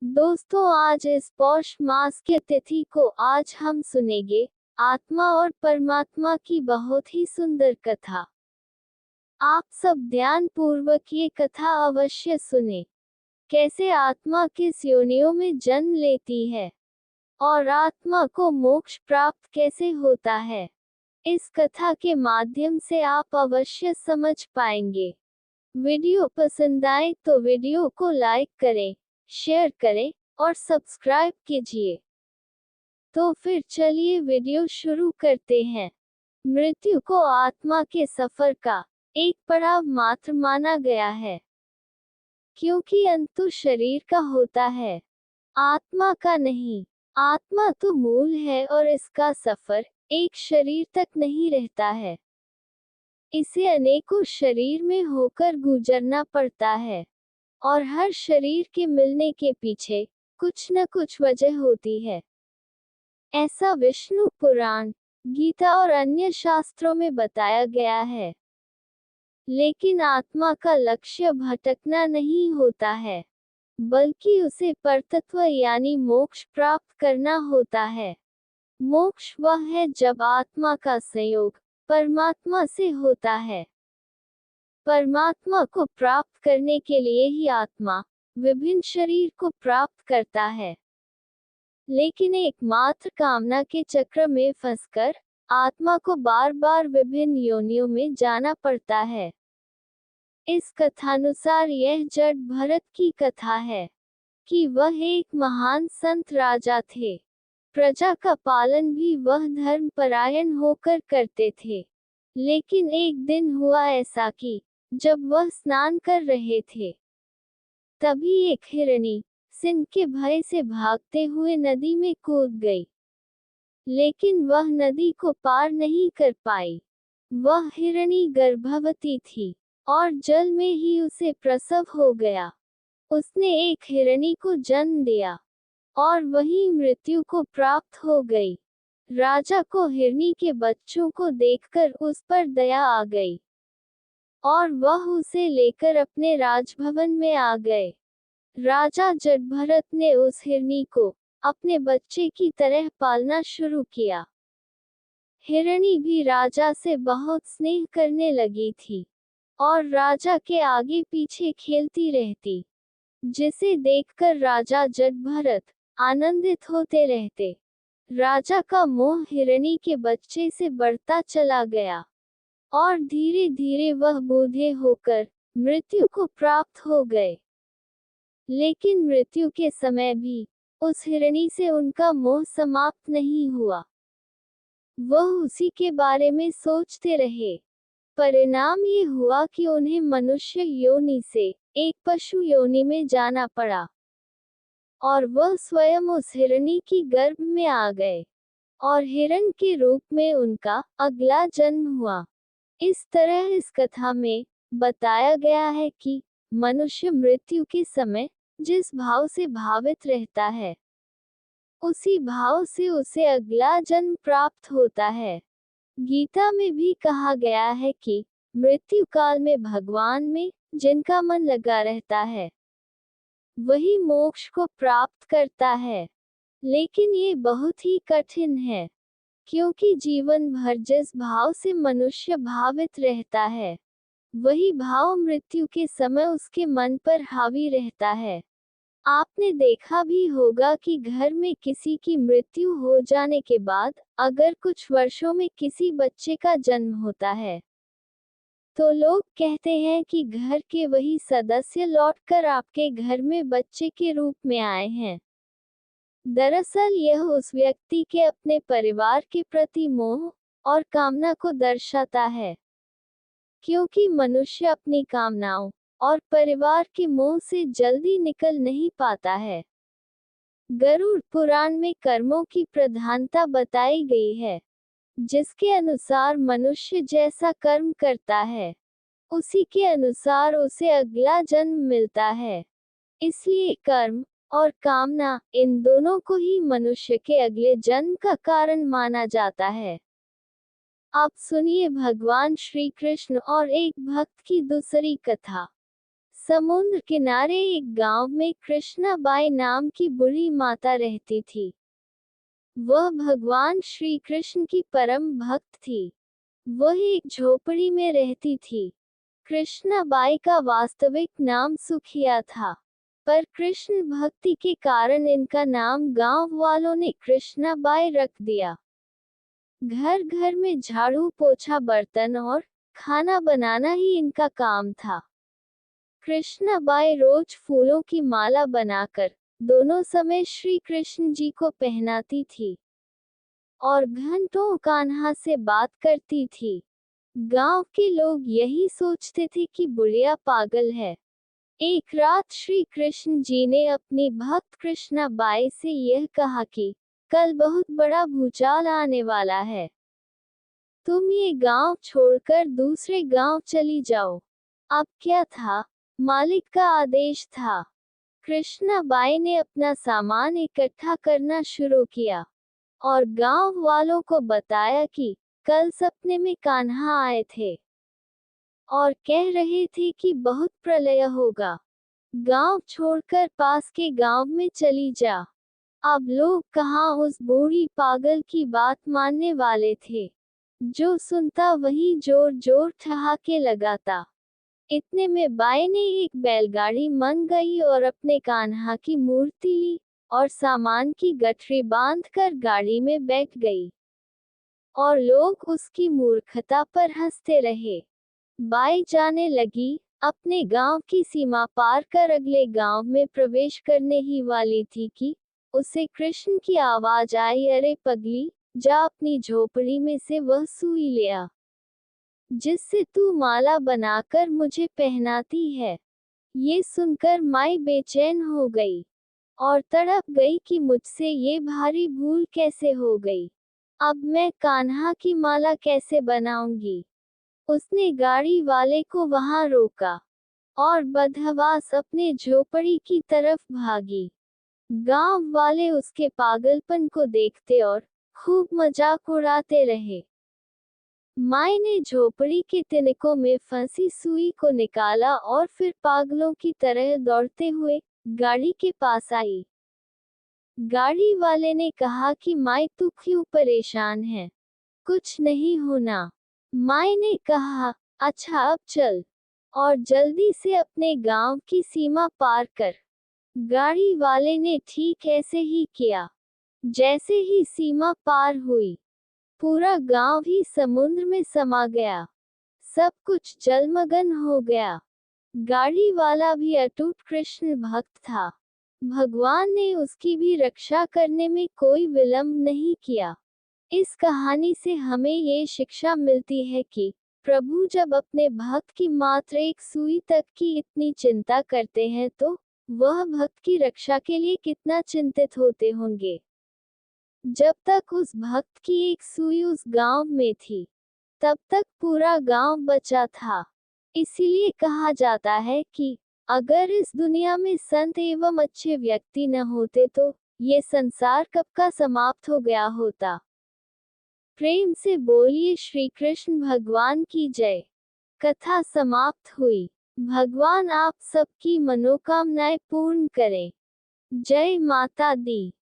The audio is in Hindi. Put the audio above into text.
दोस्तों, आज इस पौष मास के तिथि को आज हम सुनेंगे आत्मा और परमात्मा की बहुत ही सुंदर कथा। आप सब ध्यान पूर्वक ये कथा अवश्य सुने। कैसे आत्मा किस योनियों में जन्म लेती है और आत्मा को मोक्ष प्राप्त कैसे होता है, इस कथा के माध्यम से आप अवश्य समझ पाएंगे। वीडियो पसंद आए तो वीडियो को लाइक करें, शेयर करें और सब्सक्राइब कीजिए। तो फिर चलिए वीडियो शुरू करते हैं। मृत्यु को आत्मा के सफर का एक पड़ाव मात्र माना गया है, क्योंकि अंत तो शरीर का होता है, आत्मा का नहीं। आत्मा तो मूल है और इसका सफर एक शरीर तक नहीं रहता है। इसे अनेकों शरीर में होकर गुजरना पड़ता है और हर शरीर के मिलने के पीछे कुछ न कुछ वजह होती है। ऐसा विष्णु पुराण, गीता और अन्य शास्त्रों में बताया गया है। लेकिन आत्मा का लक्ष्य भटकना नहीं होता है, बल्कि उसे परतत्व यानी मोक्ष प्राप्त करना होता है। मोक्ष वह है जब आत्मा का संयोग परमात्मा से होता है। परमात्मा को प्राप्त करने के लिए ही आत्मा विभिन्न शरीर को प्राप्त करता है। लेकिन एकमात्र कामना के चक्र में फंसकर आत्मा को बार बार विभिन्न योनियों में जाना पड़ता है। इस कथानुसार यह जड़ भरत की कथा है कि वह एक महान संत राजा थे। प्रजा का पालन भी वह धर्मपरायण होकर करते थे। लेकिन एक दिन हुआ ऐसा कि जब वह स्नान कर रहे थे, तभी एक हिरणी सिंह के भय से भागते हुए नदी में कूद गई। लेकिन वह नदी को पार नहीं कर पाई। वह हिरणी गर्भवती थी और जल में ही उसे प्रसव हो गया। उसने एक हिरणी को जन्म दिया और वही मृत्यु को प्राप्त हो गई। राजा को हिरणी के बच्चों को देखकर उस पर दया आ गई और वह उसे लेकर अपने राजभवन में आ गए। राजा जटभरत ने उस हिरणी को अपने बच्चे की तरह पालना शुरू किया। हिरणी भी राजा से बहुत स्नेह करने लगी थी और राजा के आगे पीछे खेलती रहती, जिसे देखकर राजा जटभरत आनंदित होते रहते। राजा का मोह हिरणी के बच्चे से बढ़ता चला गया और धीरे धीरे वह बूढ़े होकर मृत्यु को प्राप्त हो गए। लेकिन मृत्यु के समय भी उस हिरणी से उनका मोह समाप्त नहीं हुआ। वह उसी के बारे में सोचते रहे। परिणाम ये हुआ कि उन्हें मनुष्य योनि से एक पशु योनि में जाना पड़ा और वह स्वयं उस हिरणी की गर्भ में आ गए और हिरण के रूप में उनका अगला जन्म हुआ। इस तरह इस कथा में बताया गया है कि मनुष्य मृत्यु के समय जिस भाव से भावित रहता है, उसी भाव से उसे अगला जन्म प्राप्त होता है। गीता में भी कहा गया है कि मृत्यु काल में भगवान में जिनका मन लगा रहता है, वही मोक्ष को प्राप्त करता है। लेकिन ये बहुत ही कठिन है, क्योंकि जीवन भर जिस भाव से मनुष्य भावित रहता है, वही भाव मृत्यु के समय उसके मन पर हावी रहता है। आपने देखा भी होगा कि घर में किसी की मृत्यु हो जाने के बाद अगर कुछ वर्षों में किसी बच्चे का जन्म होता है, तो लोग कहते हैं कि घर के वही सदस्य लौटकर आपके घर में बच्चे के रूप में आए हैं। दरअसल यह उस व्यक्ति के अपने परिवार के प्रति मोह और कामना को दर्शाता है, क्योंकि मनुष्य अपनी कामनाओं और परिवार के मोह से जल्दी निकल नहीं पाता है। गरुड़ पुराण में कर्मों की प्रधानता बताई गई है, जिसके अनुसार मनुष्य जैसा कर्म करता है, उसी के अनुसार उसे अगला जन्म मिलता है। इसलिए कर्म और कामना, इन दोनों को ही मनुष्य के अगले जन्म का कारण माना जाता है। अब सुनिए भगवान श्री कृष्ण और एक भक्त की दूसरी कथा। समुद्र किनारे एक गांव में कृष्णाबाई नाम की बूढ़ी माता रहती थी। वह भगवान श्री कृष्ण की परम भक्त थी। वह एक झोपड़ी में रहती थी। कृष्णाबाई का वास्तविक नाम सुखिया था, पर कृष्ण भक्ति के कारण इनका नाम गांव वालों ने कृष्णाबाई रख दिया। घर घर में झाड़ू पोछा बर्तन और खाना बनाना ही इनका काम था। कृष्णाबाई रोज फूलों की माला बनाकर दोनों समय श्री कृष्ण जी को पहनाती थी और घंटों कान्हा से बात करती थी। गांव के लोग यही सोचते थे कि बुढ़िया पागल है। एक रात श्री कृष्ण जी ने अपनी भक्त कृष्णाबाई से यह कहा कि कल बहुत बड़ा भूचाल आने वाला है, तुम ये गांव छोड़कर दूसरे गांव चली जाओ। अब क्या था, मालिक का आदेश था। कृष्णाबाई ने अपना सामान इकट्ठा करना शुरू किया और गांव वालों को बताया कि कल सपने में कान्हा आए थे और कह रहे थे कि बहुत प्रलय होगा, गांव छोड़कर पास के गांव में चली जा। अब लोग कहाँ उस बूढ़ी पागल की बात मानने वाले थे। जो सुनता वही जोर जोर ठहाके लगाता। इतने में बाई ने एक बैलगाड़ी मंगाई और अपने कान्हा की मूर्ति ली और सामान की गठरी बांधकर गाड़ी में बैठ गई और लोग उसकी मूर्खता पर हंसते रहे। बाई जाने लगी, अपने गांव की सीमा पार कर अगले गांव में प्रवेश करने ही वाली थी कि उसे कृष्ण की आवाज आई, अरे पगली, जा अपनी झोपड़ी में से वह सुई ले आ जिससे तू माला बनाकर मुझे पहनाती है। ये सुनकर माई बेचैन हो गई और तड़प गई कि मुझसे ये भारी भूल कैसे हो गई। अब मैं कान्हा की माला कैसे बनाऊंगी। उसने गाड़ी वाले को वहां रोका और बदहवास अपने झोपड़ी की तरफ भागी। गांव वाले उसके पागलपन को देखते और खूब मजाक उड़ाते रहे। माई ने झोपड़ी के तिनकों में फंसी सुई को निकाला और फिर पागलों की तरह दौड़ते हुए गाड़ी के पास आई। गाड़ी वाले ने कहा कि माई तू क्यों परेशान है, कुछ नहीं होना। माई ने कहा, अच्छा अब चल, और जल्दी से अपने गांव की सीमा पार कर। गाड़ी वाले ने ठीक ऐसे ही किया। जैसे ही सीमा पार हुई, पूरा गांव ही समुद्र में समा गया। सब कुछ जलमग्न हो गया। गाड़ी वाला भी अटूट कृष्ण भक्त था। भगवान ने उसकी भी रक्षा करने में कोई विलंब नहीं किया। इस कहानी से हमें ये शिक्षा मिलती है कि प्रभु जब अपने भक्त की मात्र एक सुई तक की इतनी चिंता करते हैं तो वह भक्त की रक्षा के लिए कितना चिंतित होते होंगे। जब तक उस भक्त की एक सुई उस गांव में थी, तब तक पूरा गांव बचा था। इसीलिए कहा जाता है कि अगर इस दुनिया में संत एवं अच्छे व्यक्ति न होते तो ये संसार कब का समाप्त हो गया होता। प्रेम से बोलिए श्री कृष्ण भगवान की जय। कथा समाप्त हुई। भगवान आप सबकी मनोकामनाएं पूर्ण करें। जय माता दी।